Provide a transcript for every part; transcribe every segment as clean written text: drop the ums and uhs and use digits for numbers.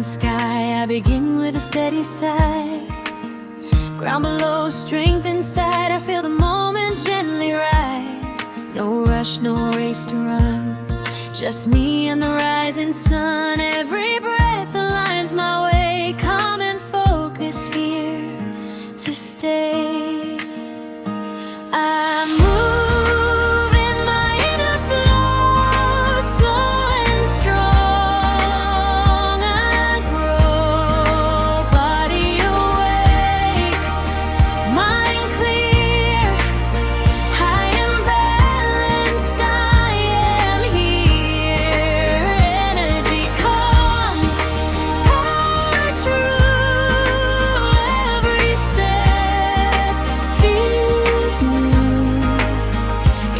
open sky, I begin with a steady sigh. Ground below, strength inside, I feel the moment gently rise. No rush, no race to run, just me and the rising sun. Every breath aligns my way, calm and focus here to stay. I move in my inner flow, slow and strong. I grow, body awake, mind clear. I am balanced, I am here. Energy calm, power true. Every step feels new.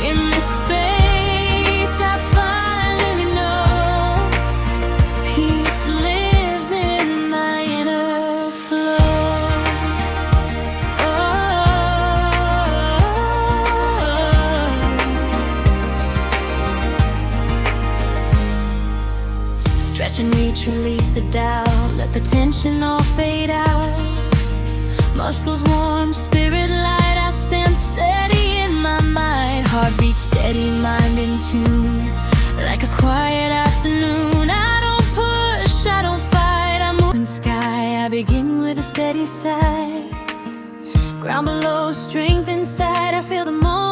In this space I finally know peace lives in my inner flow. Stretch and reach, release the doubt, let the tension all fade out. Muscles warm, spirit light, I stand steady in my mind. Heartbeat steady, mind in tune, like a quiet afternoon. I don't push, I don't fight, I move in sky, I begin with a steady sigh. Ground below, strength inside, I feel the moment